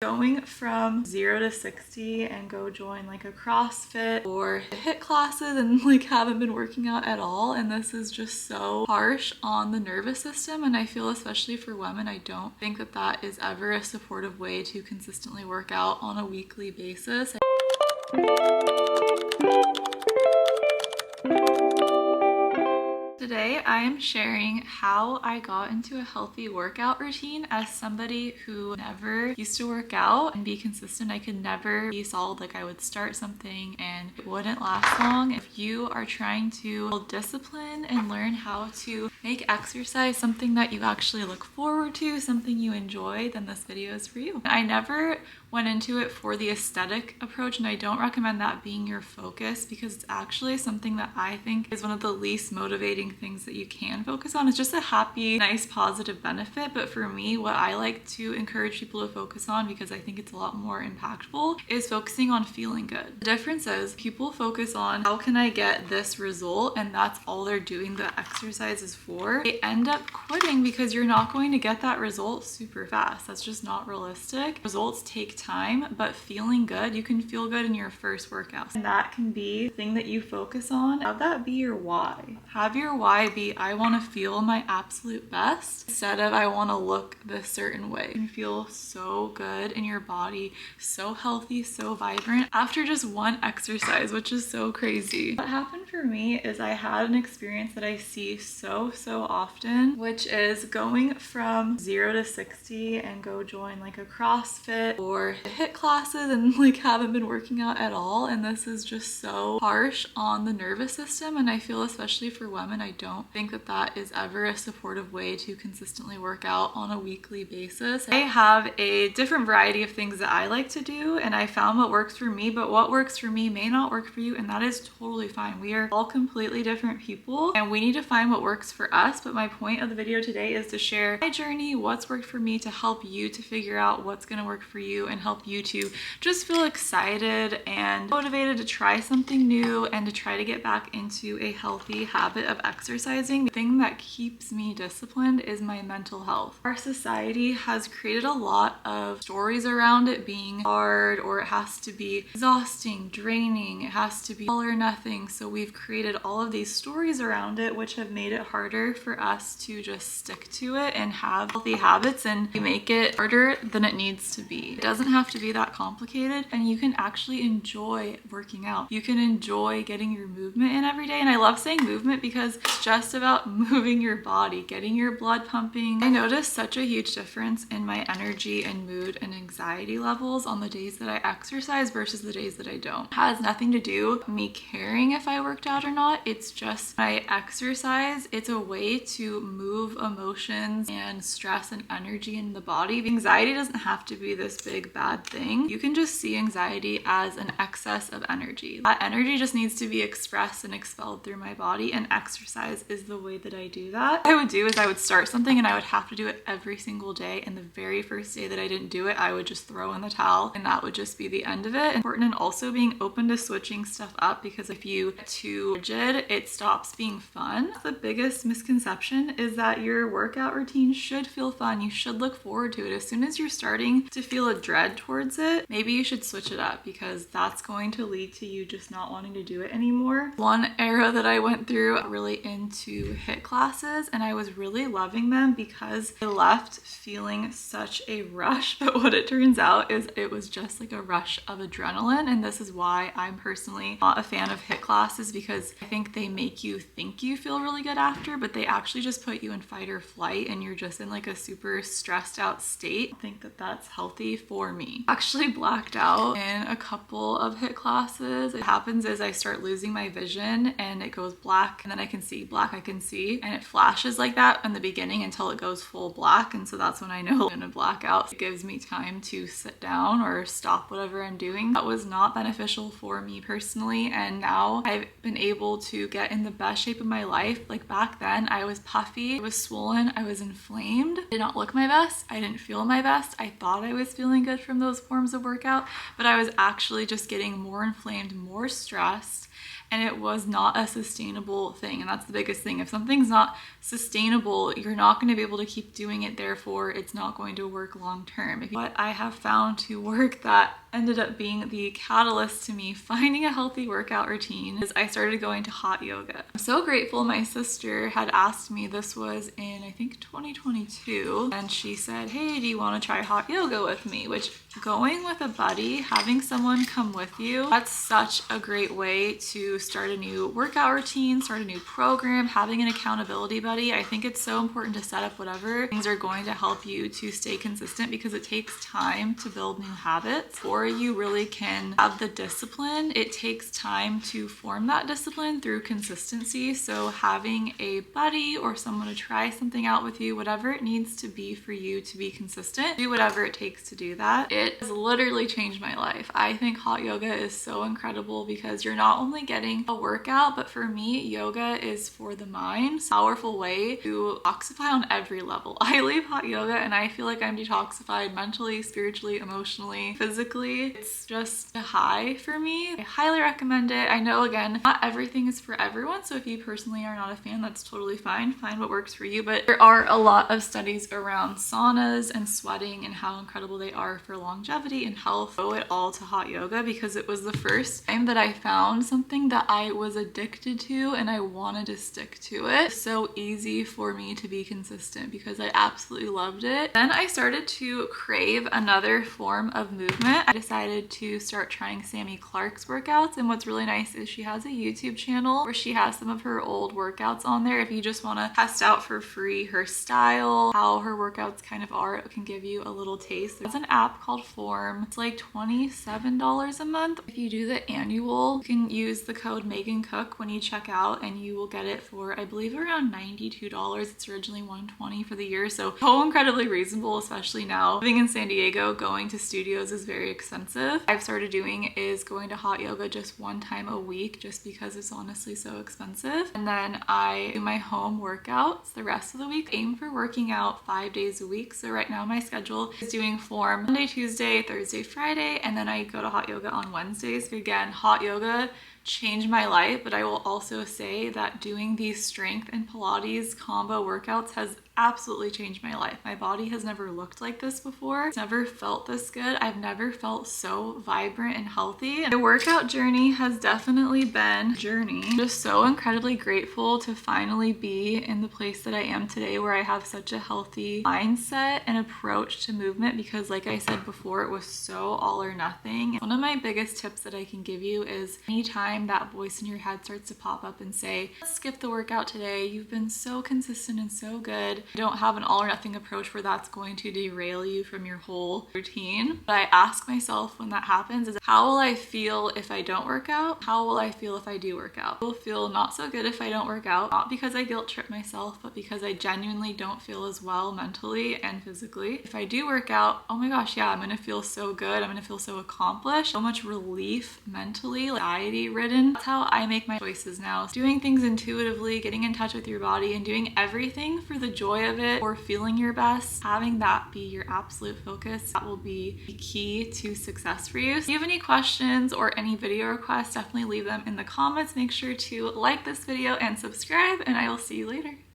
Going from 0 to 60 and go join like a CrossFit or HIIT classes and like haven't been working out at all, and this is just so harsh on the nervous system. And I feel, especially for women, I don't think that that is ever a supportive way to consistently work out on a weekly basis. Today I am sharing how I got into a healthy workout routine as somebody who never used to work out and be consistent. I could never be solid. Like, I would start something and it wouldn't last long. If you are trying to build discipline and learn how to make exercise something that you actually look forward to, something you enjoy, then this video is for you. I never went into it for the aesthetic approach, and I don't recommend that being your focus, because it's actually something that I think is one of the least motivating things that you can focus on. It's just a happy, nice, positive benefit. But for me, what I like to encourage people to focus on, because I think it's a lot more impactful, is focusing on feeling good. The difference is people focus on how can I get this result, and that's all they're doing the exercise is for. They end up quitting because you're not going to get that result super fast. That's just not realistic. Results take time, but feeling good, you can feel good in your first workout. And that can be the thing that you focus on. Have that be your why. Have your why be, I want to feel my absolute best, instead of I want to look this certain way. You can feel so good in your body, so healthy, so vibrant after just one exercise, which is so crazy. What happened for me is I had an experience that I see so often, which is going from 0 to 60 and go join like a CrossFit or HIIT classes and like haven't been working out at all. And this is just so harsh on the nervous system. And I feel, especially for women, I don't think that that is ever a supportive way to consistently work out on a weekly basis. I have a different variety of things that I like to do, and I found what works for me, but what works for me may not work for you, and that is totally fine. We are all completely different people and we need to find what works for us. But my point of the video today is to share my journey, what's worked for me, to help you to figure out what's going to work for you and help you to just feel excited and motivated to try something new and to try to get back into a healthy habit of exercising. The thing that keeps me disciplined is my mental health. Our society has created a lot of stories around it being hard, or it has to be exhausting, draining, it has to be all or nothing. So we've created all of these stories around it, which have made it harder for us to just stick to it and have healthy habits, and we make it harder than it needs to be. It doesn't have to be that complicated, and you can actually enjoy working out. You can enjoy getting your movement in every day. And I love saying movement because it's just about moving your body, getting your blood pumping. I noticed such a huge difference in my energy and mood and anxiety levels on the days that I exercise versus the days that I don't. It has nothing to do with me caring if I worked out or not. It's just my exercise. It's a way to move emotions and stress and energy in the body. Anxiety doesn't have to be this big bad thing. You can just see anxiety as an excess of energy. That energy just needs to be expressed and expelled through my body, and exercise is the way that I do that. What I would do is I would start something and I would have to do it every single day, and the very first day that I didn't do it, I would just throw in the towel, and that would just be the end of it. Important, and also being open to switching stuff up, because if you get too rigid, it stops being fun. The biggest misconception is that your workout routine should feel fun. You should look forward to it. As soon as you're starting to feel a dread towards it, maybe you should switch it up, because that's going to lead to you just not wanting to do it anymore. One era that I went through, really into HIIT classes, and I was really loving them because I left feeling such a rush. But what it turns out is it was just like a rush of adrenaline. And this is why I'm personally not a fan of HIIT classes, because I think they make you think you feel really good after, but they actually just put you in fight or flight, and you're just in like a super stressed out state. I think that that's healthy for me. Actually blacked out in a couple of HIIT classes. What happens is I start losing my vision and it goes black, and then I can see black, I can see, and it flashes like that in the beginning until it goes full black. And so that's when I know I'm in a blackout. It gives me time to sit down or stop whatever I'm doing. That was not beneficial for me personally, and now I've been able to get in the best shape of my life. Like back then, I was puffy, I was swollen, I was inflamed, I did not look my best, I didn't feel my best. I thought I was feeling good from those forms of workout, but I was actually just getting more inflamed, more stressed, and it was not a sustainable thing. And that's the biggest thing. If something's not sustainable, you're not going to be able to keep doing it. Therefore, it's not going to work long term. What I have found to work that ended up being the catalyst to me finding a healthy workout routine is I started going to hot yoga. I'm so grateful. My sister had asked me, this was in I think 2022, and she said, hey, do you want to try hot yoga with me? Which, going with a buddy, having someone come with you, that's such a great way to start a new workout routine, start a new program. Having an accountability buddy, I think it's so important to set up whatever things are going to help you to stay consistent, because it takes time to build new habits. Before you really can have the discipline, it takes time to form that discipline through consistency. So having a buddy or someone to try something out with you, whatever it needs to be for you to be consistent, do whatever it takes to do that. It has literally changed my life. I think hot yoga is so incredible because you're not only getting a workout, but for me, yoga is for the mind. Powerful way to detoxify on every level. I leave hot yoga and I feel like I'm detoxified mentally, spiritually, emotionally, physically. It's just a high for me. I highly recommend it. I know, again, not everything is for everyone, so if you personally are not a fan, that's totally fine. Find what works for you, but there are a lot of studies around saunas and sweating and how incredible they are for longevity and health. Owe it all to hot yoga because it was the first time that I found something that I was addicted to and I wanted to stick to it. It's so easy for me to be consistent because I absolutely loved it. Then I started to crave another form of movement. I decided to start trying Sammy Clark's workouts, and what's really nice is she has a YouTube channel where she has some of her old workouts on there. If you just want to test out for free her style, how her workouts kind of are, it can give you a little taste. There's an app called Form. It's like $27 a month. If you do the annual, you can use the code Megan Cook when you check out and you will get it for, I believe, around $92. It's originally $120 for the year, so incredibly reasonable, especially now. Living in San Diego, going to studios is very expensive. I've started doing is going to hot yoga just one time a week just because it's honestly so expensive. And then I do my home workouts the rest of the week. Aim for working out 5 days a week. So right now my schedule is doing Form Monday, Tuesday, Thursday, Friday, and then I go to hot yoga on Wednesdays. Again, hot yoga changed my life, but I will also say that doing these strength and Pilates combo workouts has absolutely changed my life. My body has never looked like this before. It's never felt this good. I've never felt so vibrant and healthy. The workout journey has definitely been a journey. I'm just so incredibly grateful to finally be in the place that I am today, where I have such a healthy mindset and approach to movement, because like I said before, it was so all or nothing. One of my biggest tips that I can give you is anytime that voice in your head starts to pop up and say, let's skip the workout today, you've been so consistent and so good. Don't have an all or nothing approach where that's going to derail you from your whole routine. But I ask myself when that happens is, how will I feel if I don't work out? How will I feel if I do work out? I will feel not so good if I don't work out, not because I guilt trip myself, but because I genuinely don't feel as well mentally and physically. If I do work out, oh my gosh, yeah, I'm gonna feel so good. I'm gonna feel so accomplished, so much relief mentally, like anxiety ridden. That's how I make my choices now. Doing things intuitively, getting in touch with your body, and doing everything for the joy of it or feeling your best, having that be your absolute focus, that will be the key to success for you. So if you have any questions or any video requests, definitely leave them in the comments. Make sure to like this video and subscribe, and I will see you later.